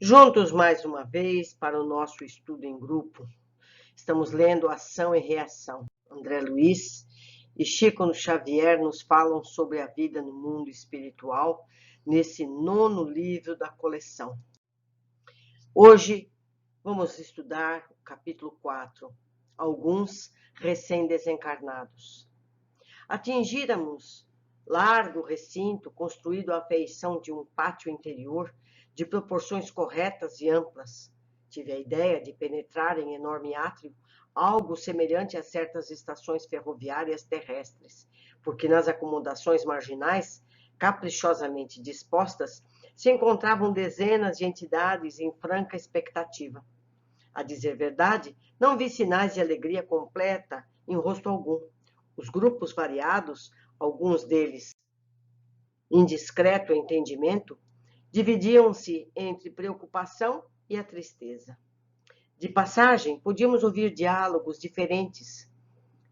Juntos mais uma vez para o nosso estudo em grupo. Estamos lendo Ação e Reação. André Luiz e Chico Xavier nos falam sobre a vida no mundo espiritual nesse 9º livro da coleção. Hoje vamos estudar o capítulo 4, Alguns recém-desencarnados. Atingíramos largo recinto construído à feição de um pátio interior de proporções corretas e amplas. Tive a ideia de penetrar em enorme átrio, algo semelhante a certas estações ferroviárias terrestres, porque nas acomodações marginais, caprichosamente dispostas, se encontravam dezenas de entidades em franca expectativa. A dizer verdade, não vi sinais de alegria completa em rosto algum. Os grupos variados, alguns deles indiscreto entendimento, dividiam-se entre preocupação e a tristeza. De passagem, podíamos ouvir diálogos diferentes.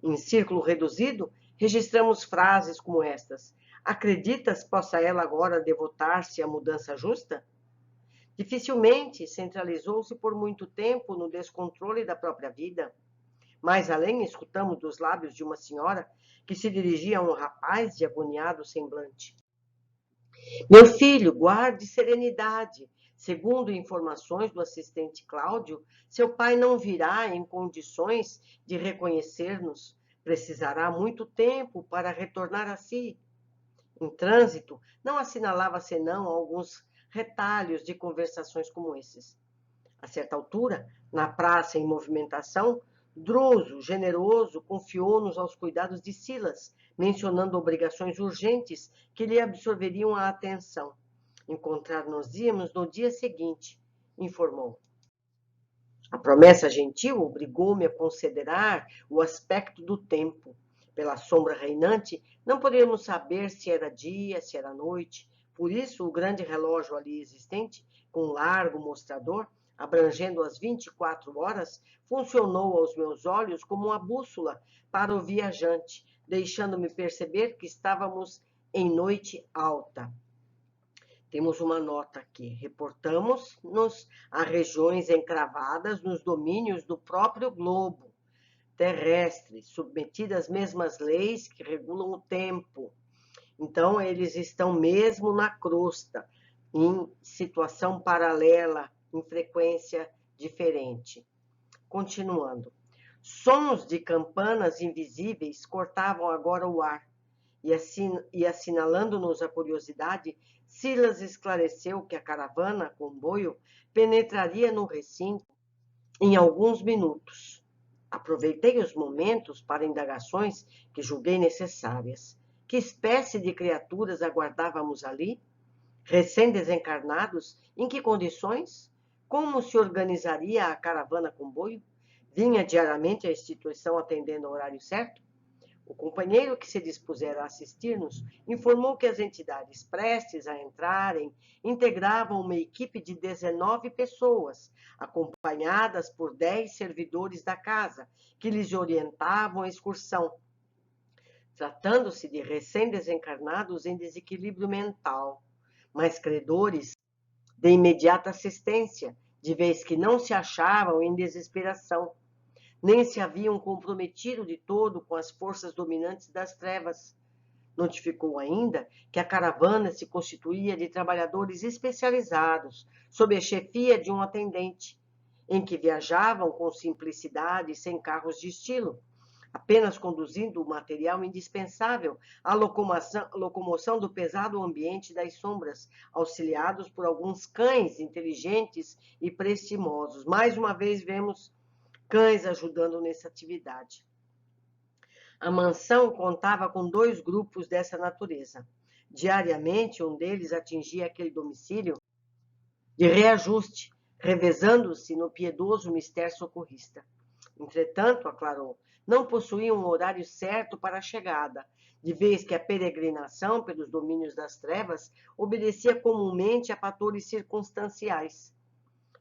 Em círculo reduzido, registramos frases como estas: acreditas possa ela agora devotar-se à mudança justa? Dificilmente centralizou-se por muito tempo no descontrole da própria vida. Mais além, escutamos dos lábios de uma senhora que se dirigia a um rapaz de agoniado semblante: meu filho, guarde serenidade. Segundo informações do assistente Cláudio, seu pai não virá em condições de reconhecer-nos. Precisará muito tempo para retornar a si. Em trânsito, não assinalava senão alguns retalhos de conversações como esses. A certa altura, na praça em movimentação, Druso, generoso, confiou-nos aos cuidados de Silas, mencionando obrigações urgentes que lhe absorveriam a atenção. Encontrar-nos-íamos no dia seguinte, informou. A promessa gentil obrigou-me a considerar o aspecto do tempo. Pela sombra reinante, não poderíamos saber se era dia, se era noite. Por isso, o grande relógio ali existente, com um largo mostrador, abrangendo as 24 horas, funcionou aos meus olhos como uma bússola para o viajante, deixando-me perceber que estávamos em noite alta. Temos uma nota aqui. Reportamos-nos a regiões encravadas nos domínios do próprio globo terrestre, submetidas às mesmas leis que regulam o tempo. Então, eles estão mesmo na crosta, em situação paralela, em frequência diferente. Continuando. Sons de campanas invisíveis cortavam agora o ar, e assinalando-nos a curiosidade, Silas esclareceu que a caravana, comboio, penetraria no recinto em alguns minutos. Aproveitei os momentos para indagações que julguei necessárias. Que espécie de criaturas aguardávamos ali? Recém-desencarnados? Em que condições? Como se organizaria a caravana comboio? Vinha diariamente à instituição atendendo ao horário certo? O companheiro que se dispusera a assistir-nos informou que as entidades prestes a entrarem integravam uma equipe de 19 pessoas, acompanhadas por 10 servidores da casa, que lhes orientavam a excursão, tratando-se de recém-desencarnados em desequilíbrio mental, mas credores de imediata assistência, de vez que não se achavam em desesperação, nem se haviam comprometido de todo com as forças dominantes das trevas. Notificou ainda que a caravana se constituía de trabalhadores especializados, sob a chefia de um atendente, em que viajavam com simplicidade e sem carros de estilo, apenas conduzindo o material indispensável à locomoção do pesado ambiente das sombras, auxiliados por alguns cães inteligentes e prestimosos. Mais uma vez vemos cães ajudando nessa atividade. A mansão contava com 2 grupos dessa natureza. Diariamente, um deles atingia aquele domicílio de reajuste, revezando-se no piedoso mistério socorrista. Entretanto, aclarou, não possuíam um horário certo para a chegada, de vez que a peregrinação pelos domínios das trevas obedecia comumente a fatores circunstanciais.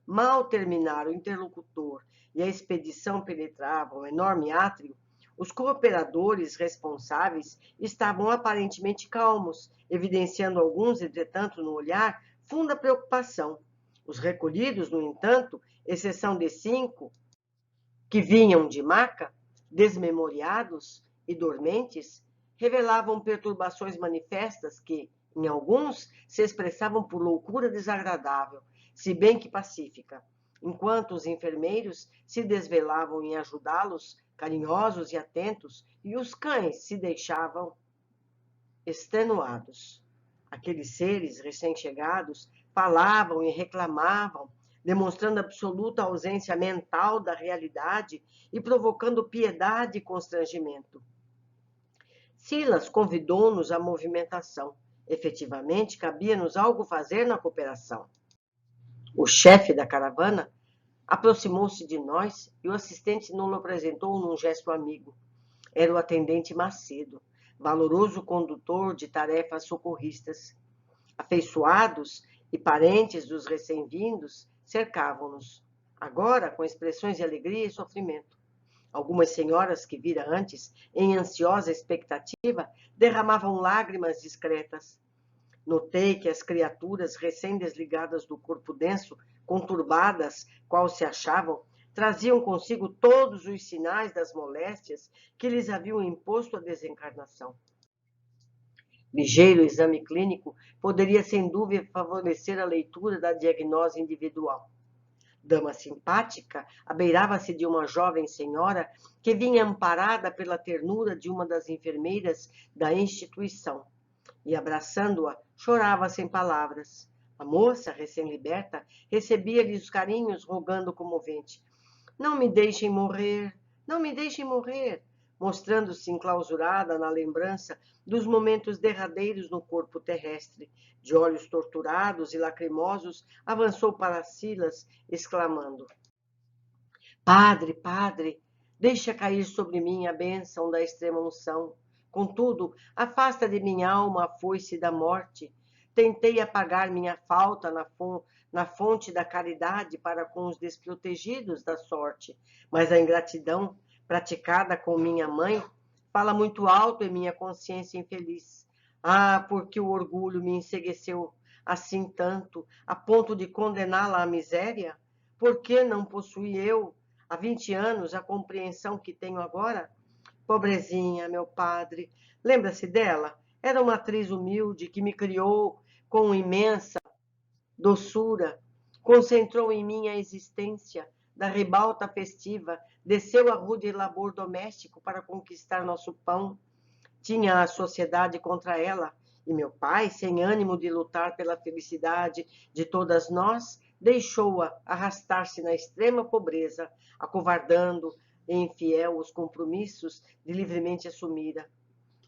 Mal terminara o interlocutor e a expedição penetrava um enorme átrio, os cooperadores responsáveis estavam aparentemente calmos, evidenciando alguns, entretanto, no olhar, funda preocupação. Os recolhidos, no entanto, exceção de 5, que vinham de Maca, desmemoriados e dormentes, revelavam perturbações manifestas que, em alguns, se expressavam por loucura desagradável, se bem que pacífica, enquanto os enfermeiros se desvelavam em ajudá-los, carinhosos e atentos, e os cães se deixavam extenuados. Aqueles seres recém-chegados falavam e reclamavam, demonstrando absoluta ausência mental da realidade e provocando piedade e constrangimento. Silas convidou-nos à movimentação. Efetivamente, cabia-nos algo fazer na cooperação. O chefe da caravana aproximou-se de nós e o assistente nos apresentou num gesto amigo. Era o atendente Macedo, valoroso condutor de tarefas socorristas. Afeiçoados e parentes dos recém-vindos cercavam-nos, agora com expressões de alegria e sofrimento. Algumas senhoras que vira antes, em ansiosa expectativa, derramavam lágrimas discretas. Notei que as criaturas recém-desligadas do corpo denso, conturbadas, qual se achavam, traziam consigo todos os sinais das moléstias que lhes haviam imposto a desencarnação. Ligeiro exame clínico poderia, sem dúvida, favorecer a leitura da diagnose individual. Dama simpática, abeirava-se de uma jovem senhora que vinha amparada pela ternura de uma das enfermeiras da instituição. E, abraçando-a, chorava sem palavras. A moça, recém-liberta, recebia-lhe os carinhos, rogando comovente: "Não me deixem morrer, não me deixem morrer", mostrando-se enclausurada na lembrança dos momentos derradeiros no corpo terrestre. De olhos torturados e lacrimosos, avançou para Silas, exclamando: "Padre, padre, deixa cair sobre mim a bênção da extrema-unção. Contudo, afasta de minha alma a foice da morte. Tentei apagar minha falta na fonte da caridade para com os desprotegidos da sorte, mas a ingratidão, praticada com minha mãe, fala muito alto em minha consciência infeliz. Ah, porque o orgulho me encegueceu assim tanto, a ponto de condená-la à miséria? Por que não possuí eu, há 20 anos, a compreensão que tenho agora? Pobrezinha, meu padre, lembra-se dela? Era uma atriz humilde que me criou com imensa doçura, concentrou em mim a existência da ribalta festiva, desceu a rude labor doméstico para conquistar nosso pão. Tinha a sociedade contra ela, e meu pai, sem ânimo de lutar pela felicidade de todas nós, deixou-a arrastar-se na extrema pobreza, acovardando e infiel os compromissos de livremente assumira.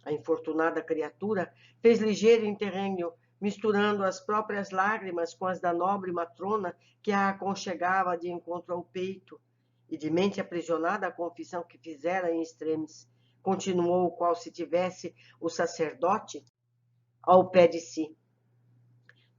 A infortunada criatura fez ligeiro interregno, misturando as próprias lágrimas com as da nobre matrona que a aconchegava de encontro ao peito, e de mente aprisionada à confissão que fizera em extremis, continuou qual se tivesse o sacerdote ao pé de si: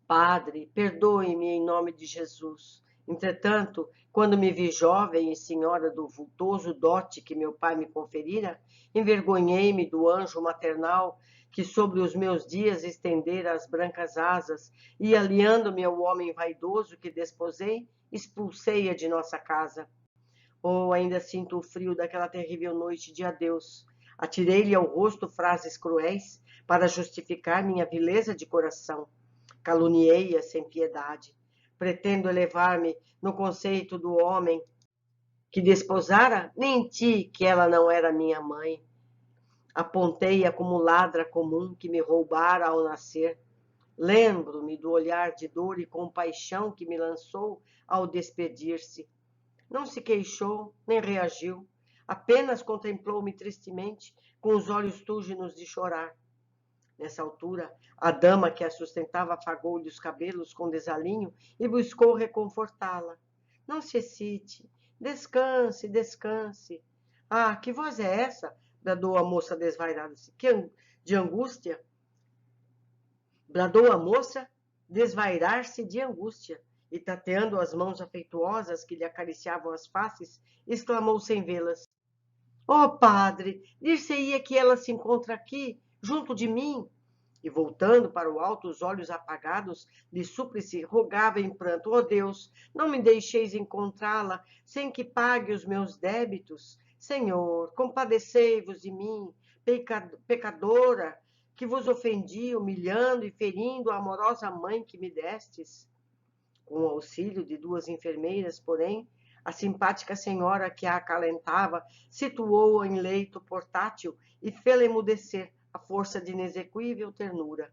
"Padre, perdoe-me em nome de Jesus. Entretanto, quando me vi jovem e senhora do vultoso dote que meu pai me conferira, envergonhei-me do anjo maternal que sobre os meus dias estendera as brancas asas e, aliando-me ao homem vaidoso que desposei, expulsei-a de nossa casa. Oh, ainda sinto o frio daquela terrível noite de adeus. Atirei-lhe ao rosto frases cruéis para justificar minha vileza de coração. Caluniei-a sem piedade. Pretendo elevar-me no conceito do homem que desposara, menti que ela não era minha mãe. Apontei-a como ladra comum que me roubara ao nascer. Lembro-me do olhar de dor e compaixão que me lançou ao despedir-se. Não se queixou, nem reagiu, apenas contemplou-me tristemente, com os olhos túrgidos de chorar. Nessa altura, a dama que a sustentava afagou-lhe os cabelos com desalinho e buscou reconfortá-la. Não se excite, descanse, descanse. Ah, que voz é essa? Bradou a moça desvairada. De angústia? Bradou a moça desvairar-se de angústia e, tateando as mãos afetuosas que lhe acariciavam as faces, exclamou sem vê-las: "Oh, padre, dir-se-ia que ela se encontra aqui, junto de mim. E voltando para o alto, os olhos apagados, lhe súplice, rogava em pranto: ó Deus, não me deixeis encontrá-la sem que pague os meus débitos. Senhor, compadecei-vos de mim, pecadora, que vos ofendi, humilhando e ferindo a amorosa mãe que me destes. Com o auxílio de 2 enfermeiras, porém, a simpática senhora que a acalentava situou-a em leito portátil e fê-la emudecer à força de inexequível ternura.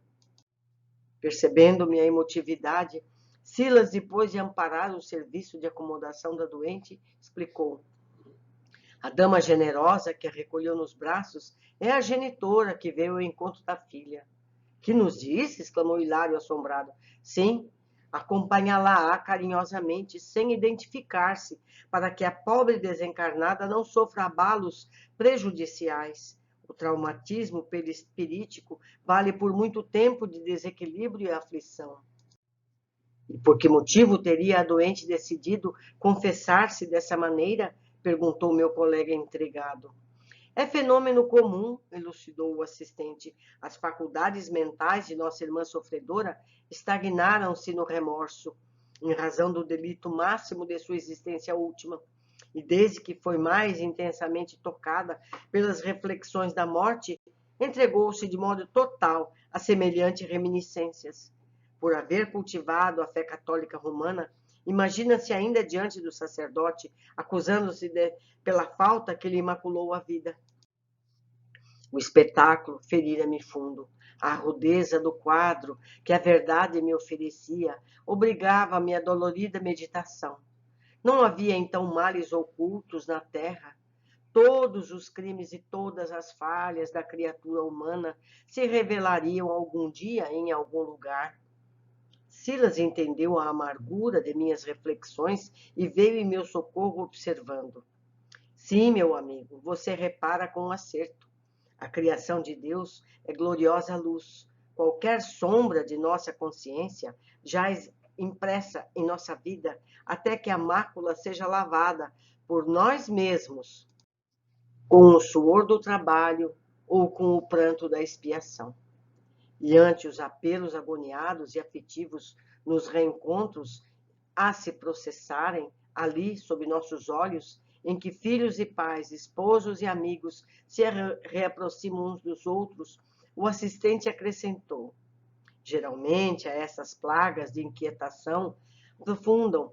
Percebendo minha emotividade, Silas, depois de amparar o serviço de acomodação da doente, explicou: a dama generosa que a recolheu nos braços é a genitora que veio ao encontro da filha. Que nos disse? Exclamou Hilário assombrado. Sim, acompanhá-la-á carinhosamente, sem identificar-se, para que a pobre desencarnada não sofra abalos prejudiciais. O traumatismo perispirítico vale por muito tempo de desequilíbrio e aflição. E por que motivo teria a doente decidido confessar-se dessa maneira? Perguntou meu colega intrigado. É fenômeno comum, elucidou o assistente. As faculdades mentais de nossa irmã sofredora estagnaram-se no remorso, em razão do delito máximo de sua existência última. E desde que foi mais intensamente tocada pelas reflexões da morte, entregou-se de modo total a semelhantes reminiscências. Por haver cultivado a fé católica romana, imagina-se ainda diante do sacerdote, acusando-se pela falta que lhe imaculou a vida. O espetáculo ferira-me fundo. A rudeza do quadro que a verdade me oferecia obrigava-me a dolorida meditação. Não havia então males ocultos na terra. Todos os crimes e todas as falhas da criatura humana se revelariam algum dia em algum lugar. Silas entendeu a amargura de minhas reflexões e veio em meu socorro observando. Sim, meu amigo, você repara com acerto. A criação de Deus é gloriosa luz. Qualquer sombra de nossa consciência já é impressa em nossa vida, até que a mácula seja lavada por nós mesmos, com o suor do trabalho ou com o pranto da expiação. E ante os apelos agoniados e afetivos nos reencontros a se processarem ali sob nossos olhos, em que filhos e pais, esposos e amigos se reaproximam uns dos outros, o assistente acrescentou: geralmente a essas plagas de inquietação profundam,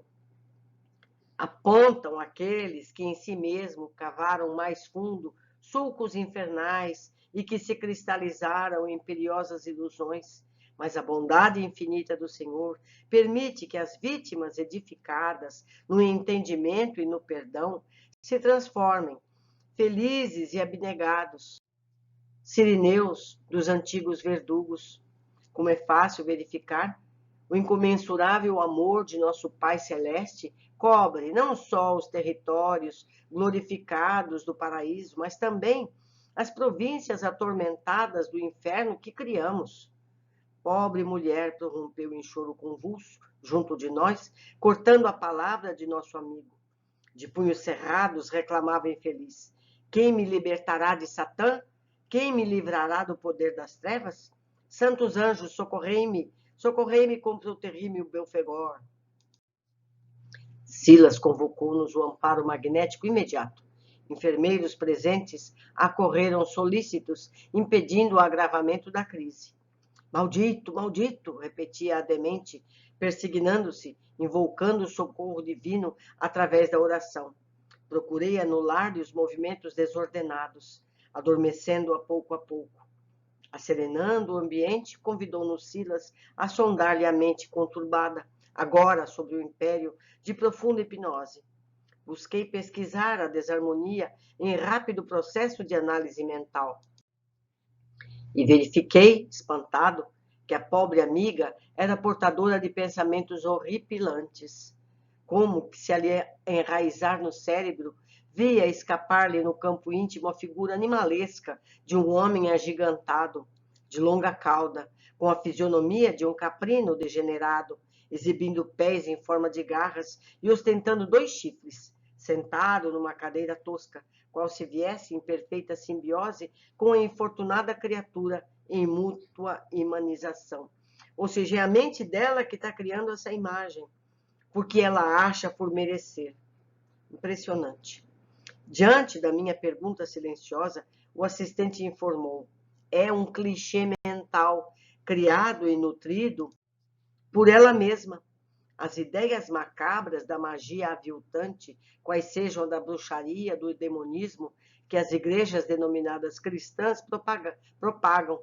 apontam aqueles que em si mesmo cavaram mais fundo sulcos infernais e que se cristalizaram em imperiosas ilusões, mas a bondade infinita do Senhor permite que as vítimas edificadas no entendimento e no perdão se transformem, felizes e abnegados, sirineus dos antigos verdugos. Como é fácil verificar, o incomensurável amor de nosso Pai Celeste cobre não só os territórios glorificados do paraíso, mas também as províncias atormentadas do inferno que criamos. Pobre mulher, prorrompeu em choro convulso, junto de nós, cortando a palavra de nosso amigo. De punhos cerrados, reclamava infeliz. Quem me libertará de Satã? Quem me livrará do poder das trevas? Santos anjos, socorrei-me, socorrei-me contra o terrível Belfegor. Silas convocou-nos o amparo magnético imediato. Enfermeiros presentes acorreram solícitos, impedindo o agravamento da crise. Maldito, maldito, repetia a demente, persignando-se, invocando o socorro divino através da oração. Procurei anular-lhe os movimentos desordenados, adormecendo-a pouco a pouco. Acerenando o ambiente, convidou-nos Silas a sondar-lhe a mente conturbada, agora sobre o império de profunda hipnose. Busquei pesquisar a desarmonia em rápido processo de análise mental. E verifiquei, espantado, que a pobre amiga era portadora de pensamentos horripilantes. Como que se ali enraizar no cérebro, via escapar-lhe no campo íntimo a figura animalesca de um homem agigantado, de longa cauda, com a fisionomia de um caprino degenerado, exibindo pés em forma de garras e ostentando 2 chifres, sentado numa cadeira tosca, qual se viesse em perfeita simbiose com a infortunada criatura em mútua humanização. Ou seja, é a mente dela que está criando essa imagem, porque ela acha por merecer. Impressionante. Diante da minha pergunta silenciosa, o assistente informou: é um clichê mental criado e nutrido por ela mesma. As ideias macabras da magia aviltante, quais sejam da bruxaria, do demonismo, que as igrejas denominadas cristãs propagam,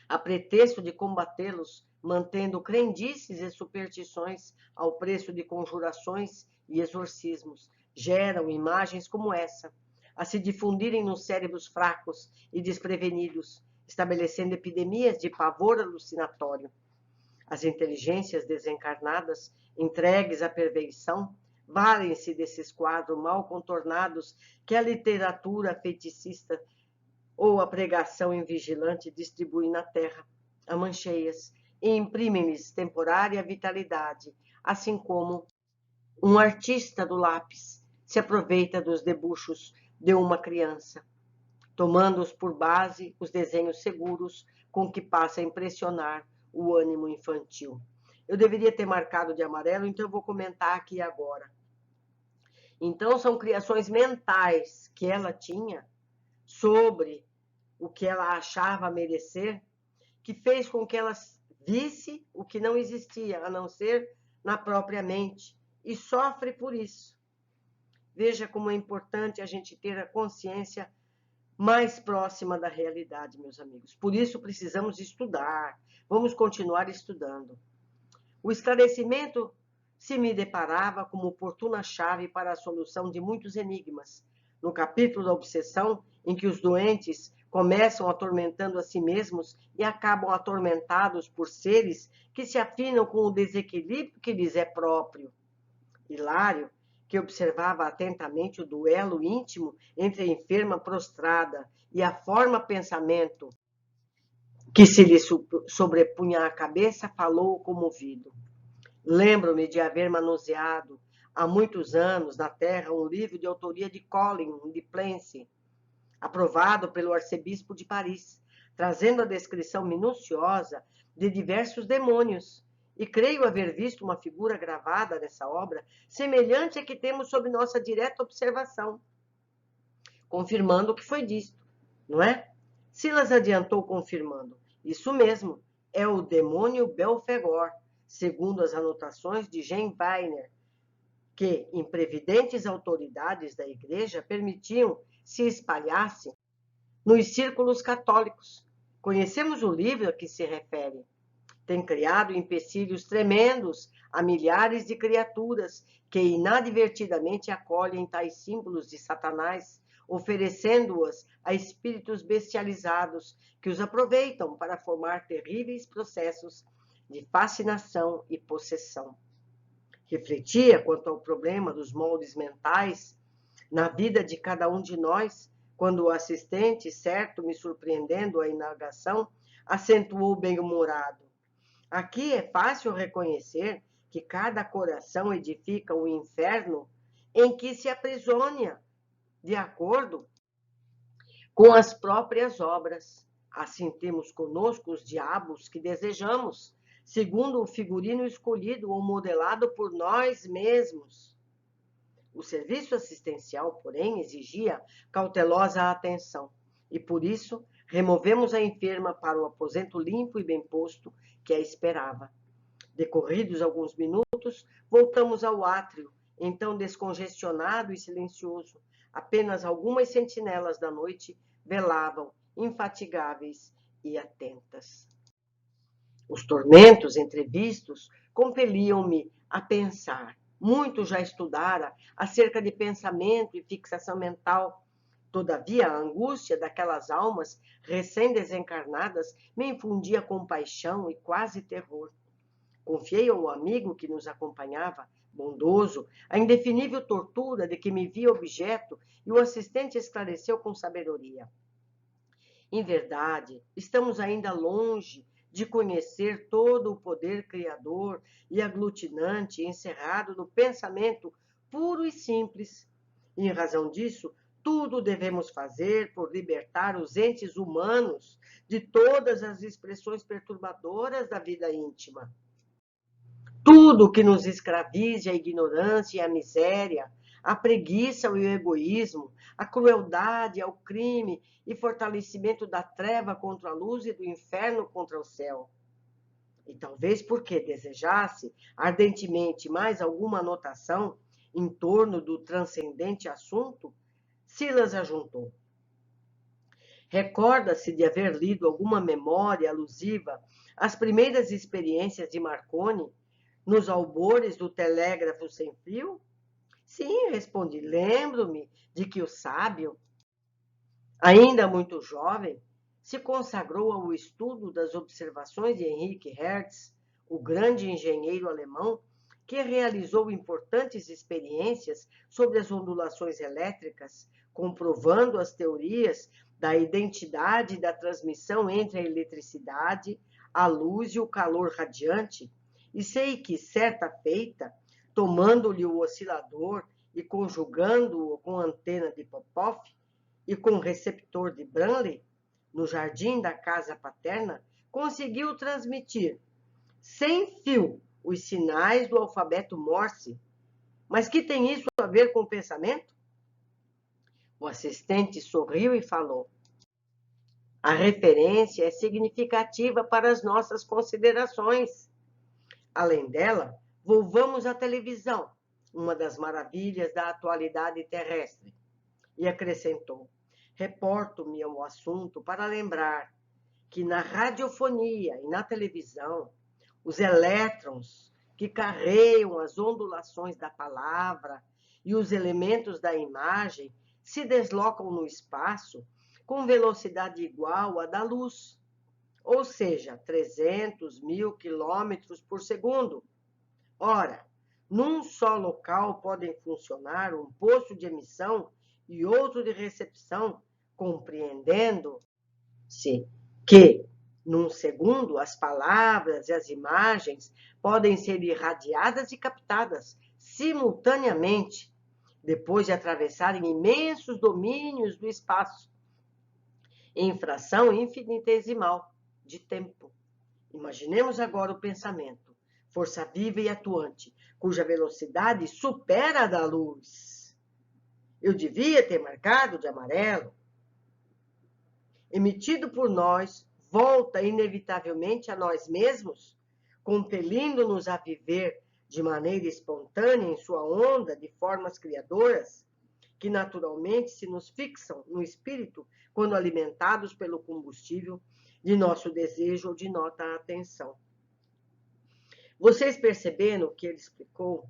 a pretexto de combatê-los, mantendo crendices e superstições ao preço de conjurações e exorcismos, geram imagens como essa, a se difundirem nos cérebros fracos e desprevenidos, estabelecendo epidemias de pavor alucinatório. As inteligências desencarnadas, entregues à perversão, valem-se desses quadros mal contornados que a literatura feticista ou a pregação invigilante distribui na terra, a mancheias, e imprime-lhes temporária vitalidade, assim como um artista do lápis se aproveita dos debuxos de uma criança, tomando-os por base os desenhos seguros com que passa a impressionar o ânimo infantil. Eu deveria ter marcado de amarelo, então eu vou comentar aqui agora. Então, são criações mentais que ela tinha sobre o que ela achava merecer, que fez com que ela visse o que não existia, a não ser na própria mente, e sofre por isso. Veja como é importante a gente ter a consciência mais próxima da realidade, meus amigos. Por isso precisamos estudar, vamos continuar estudando. O esclarecimento se me deparava como oportuna chave para a solução de muitos enigmas. No capítulo da obsessão, em que os doentes começam atormentando a si mesmos e acabam atormentados por seres que se afinam com o desequilíbrio que lhes é próprio. Hilário, que observava atentamente o duelo íntimo entre a enferma prostrada e a forma pensamento que se lhe sobrepunha à cabeça, falou comovido. Lembro-me de haver manuseado há muitos anos na Terra um livro de autoria de Colin de Plance, aprovado pelo arcebispo de Paris, trazendo a descrição minuciosa de diversos demônios. E creio haver visto uma figura gravada nessa obra, semelhante à que temos sob nossa direta observação, confirmando o que foi dito, não é? Silas adiantou confirmando: isso mesmo, é o demônio Belfegor, segundo as anotações de Jean Weiner, que imprevidentes autoridades da igreja permitiam se espalhasse nos círculos católicos. Conhecemos o livro a que se refere. Tem criado empecilhos tremendos a milhares de criaturas que inadvertidamente acolhem tais símbolos de Satanás, oferecendo-os a espíritos bestializados que os aproveitam para formar terríveis processos de fascinação e possessão. Refletia quanto ao problema dos moldes mentais na vida de cada um de nós, quando o assistente, certo, me surpreendendo a indagação, acentuou bem-humorado: aqui é fácil reconhecer que cada coração edifica o inferno em que se aprisiona, de acordo com as próprias obras. Assim temos conosco os diabos que desejamos, segundo o figurino escolhido ou modelado por nós mesmos. O serviço assistencial, porém, exigia cautelosa atenção, e por isso removemos a enferma para o aposento limpo e bem posto que a esperava. Decorridos alguns minutos, voltamos ao átrio, então descongestionado e silencioso. Apenas algumas sentinelas da noite velavam, infatigáveis e atentas. Os tormentos entrevistos compeliam-me a pensar. Muito já estudara acerca de pensamento e fixação mental. Todavia, a angústia daquelas almas recém-desencarnadas me infundia compaixão e quase terror. Confiei ao amigo que nos acompanhava, bondoso, a indefinível tortura de que me via objeto, e o assistente esclareceu com sabedoria. Em verdade, estamos ainda longe de conhecer todo o poder criador e aglutinante encerrado no pensamento puro e simples. E, em razão disso, tudo devemos fazer por libertar os entes humanos de todas as expressões perturbadoras da vida íntima. Tudo que nos escravize a ignorância e a miséria, a preguiça e o egoísmo, a crueldade, ao crime e fortalecimento da treva contra a luz e do inferno contra o céu. E talvez porque desejasse ardentemente mais alguma anotação em torno do transcendente assunto, Silas ajuntou. Recorda-se de haver lido alguma memória alusiva às primeiras experiências de Marconi nos albores do telégrafo sem fio? Sim, respondi, lembro-me de que o sábio, ainda muito jovem, se consagrou ao estudo das observações de Henrique Hertz, o grande engenheiro alemão, que realizou importantes experiências sobre as ondulações elétricas, comprovando as teorias da identidade da transmissão entre a eletricidade, a luz e o calor radiante, e sei que, certa feita, tomando-lhe o oscilador e conjugando-o com antena de Popov e com receptor de Branly, no jardim da casa paterna, conseguiu transmitir, sem fio, os sinais do alfabeto Morse. Mas que tem isso a ver com o pensamento? O assistente sorriu e falou: a referência é significativa para as nossas considerações. Além dela, volvamos à televisão, uma das maravilhas da atualidade terrestre. E acrescentou: reporto-me ao assunto para lembrar que na radiofonia e na televisão, os elétrons que carregam as ondulações da palavra e os elementos da imagem se deslocam no espaço com velocidade igual à da luz, ou seja, 300 mil quilômetros por segundo. Ora, num só local podem funcionar um posto de emissão e outro de recepção, compreendendo-se que, num segundo, as palavras e as imagens podem ser irradiadas e captadas simultaneamente, depois de atravessarem imensos domínios do espaço, em fração infinitesimal de tempo. Imaginemos agora o pensamento, força viva e atuante, cuja velocidade supera a da luz. Eu devia ter marcado de amarelo. Emitido por nós, volta inevitavelmente a nós mesmos, compelindo-nos a viver de maneira espontânea em sua onda de formas criadoras, que naturalmente se nos fixam no espírito quando alimentados pelo combustível de nosso desejo ou de nossa atenção. Vocês perceberam o que ele explicou?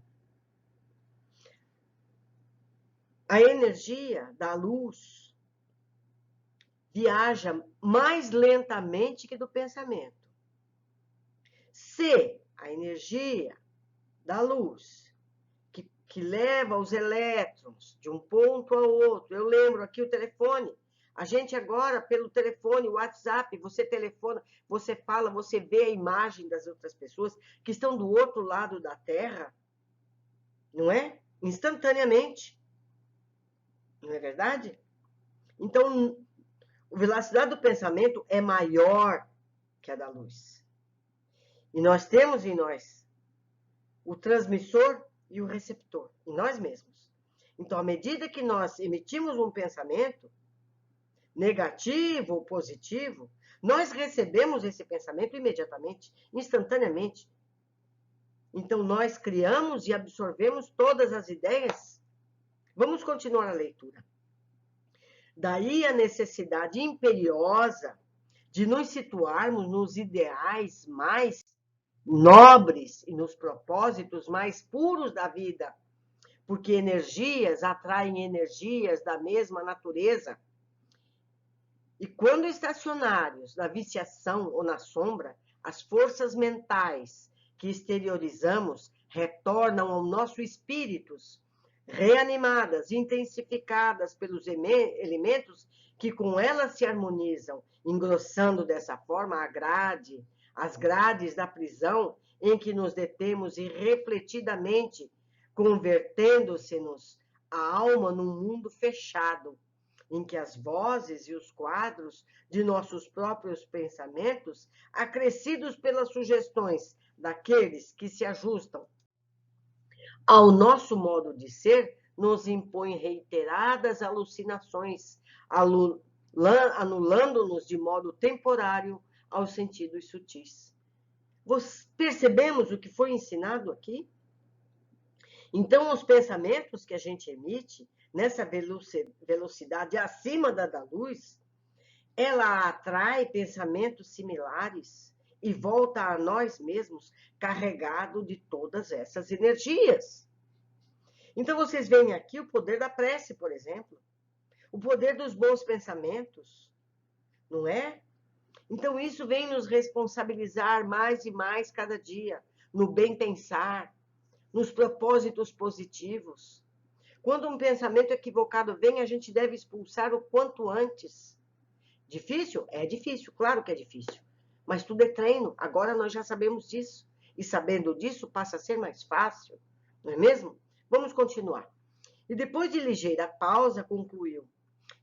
A energia da luz viaja mais lentamente que do pensamento. Se a energia da luz, que leva os elétrons de um ponto ao outro, eu lembro aqui o telefone, a gente agora, pelo telefone, o WhatsApp, você telefona, você fala, você vê a imagem das outras pessoas que estão do outro lado da Terra, não é? Instantaneamente. Não é verdade? Então, a velocidade do pensamento é maior que a da luz. E nós temos em nós o transmissor e o receptor, em nós mesmos. Então, à medida que nós emitimos um pensamento, negativo ou positivo, nós recebemos esse pensamento imediatamente, instantaneamente. Então, nós criamos e absorvemos todas as ideias. Vamos continuar a leitura. Daí a necessidade imperiosa de nos situarmos nos ideais mais nobres e nos propósitos mais puros da vida, porque energias atraem energias da mesma natureza. E quando estacionários na viciação ou na sombra, as forças mentais que exteriorizamos retornam ao nosso espírito, reanimadas, intensificadas pelos elementos que com elas se harmonizam, engrossando dessa forma as grades da prisão em que nos detemos irrefletidamente, convertendo-se-nos a alma num mundo fechado, em que as vozes e os quadros de nossos próprios pensamentos, acrescidos pelas sugestões daqueles que se ajustam ao nosso modo de ser, nos impõem reiteradas alucinações, anulando-nos de modo temporário aos sentidos sutis. Percebemos o que foi ensinado aqui? Então, os pensamentos que a gente emite, nessa velocidade acima da luz, ela atrai pensamentos similares e volta a nós mesmos carregado de todas essas energias. Então, vocês veem aqui o poder da prece, por exemplo, o poder dos bons pensamentos, não é? Então, isso vem nos responsabilizar mais e mais cada dia, no bem pensar, nos propósitos positivos. Quando um pensamento equivocado vem, a gente deve expulsar o quanto antes. Difícil? É difícil, claro que é difícil. Mas tudo é treino, agora nós já sabemos disso. E sabendo disso, passa a ser mais fácil, não é mesmo? Vamos continuar. E depois de ligeira pausa, concluiu: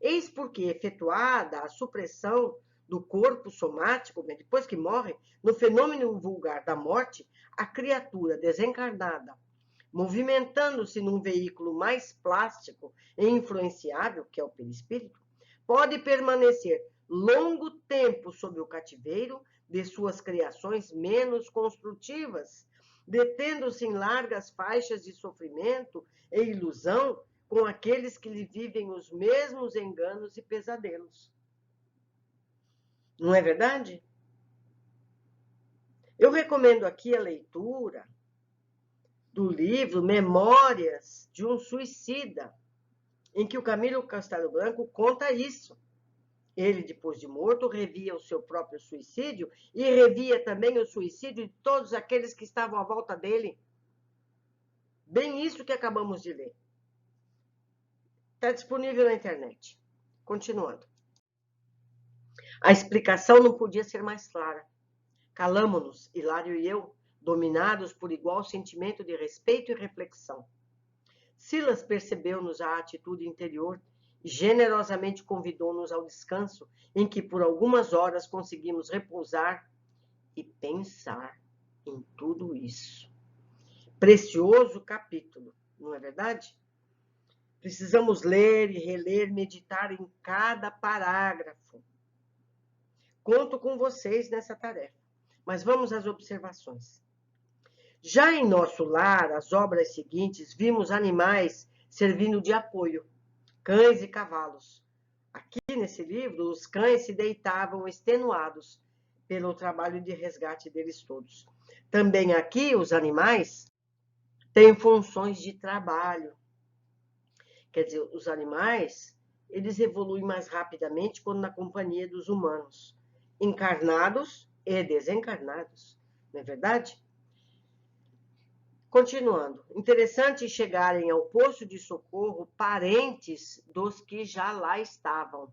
eis porque, efetuada a supressão do corpo somático, depois que morre, no fenômeno vulgar da morte, a criatura desencarnada, movimentando-se num veículo mais plástico e influenciável, que é o perispírito, pode permanecer longo tempo sob o cativeiro de suas criações menos construtivas, detendo-se em largas faixas de sofrimento e ilusão com aqueles que lhe vivem os mesmos enganos e pesadelos. Não é verdade? Eu recomendo aqui a leitura do livro Memórias de um Suicida, em que o Camilo Castelo Branco conta isso. Ele, depois de morto, revia o seu próprio suicídio e revia também o suicídio de todos aqueles que estavam à volta dele. Bem isso que acabamos de ler. Está disponível na internet. Continuando. A explicação não podia ser mais clara. Calamo-nos, Hilário e eu, dominados por igual sentimento de respeito e reflexão. Silas percebeu-nos a atitude interior e generosamente convidou-nos ao descanso, em que por algumas horas conseguimos repousar e pensar em tudo isso. Precioso capítulo, não é verdade? Precisamos ler e reler, meditar em cada parágrafo. Conto com vocês nessa tarefa, mas vamos às observações. Já em nosso lar, as obras seguintes, vimos animais servindo de apoio, cães e cavalos. Aqui nesse livro, os cães se deitavam extenuados pelo trabalho de resgate deles todos. Também aqui, os animais têm funções de trabalho. Quer dizer, os animais, eles evoluem mais rapidamente quando na companhia dos humanos, encarnados e desencarnados, não é verdade? Continuando, interessante chegarem ao posto de socorro parentes dos que já lá estavam.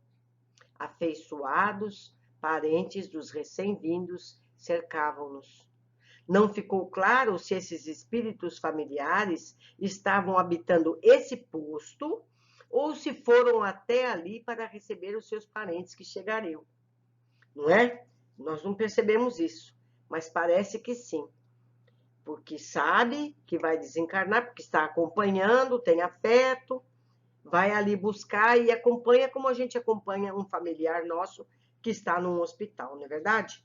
Afeiçoados, parentes dos recém-vindos cercavam-nos. Não ficou claro se esses espíritos familiares estavam habitando esse posto ou se foram até ali para receber os seus parentes que chegariam. Não é? Nós não percebemos isso, mas parece que sim. Porque sabe que vai desencarnar, porque está acompanhando, tem afeto, vai ali buscar e acompanha como a gente acompanha um familiar nosso que está num hospital, não é verdade?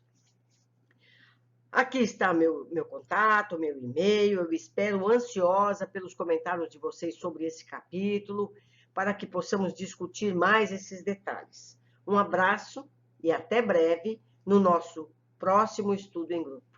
Aqui está meu contato, meu e-mail. Eu espero ansiosa pelos comentários de vocês sobre esse capítulo, para que possamos discutir mais esses detalhes. Um abraço e até breve no nosso próximo estudo em grupo.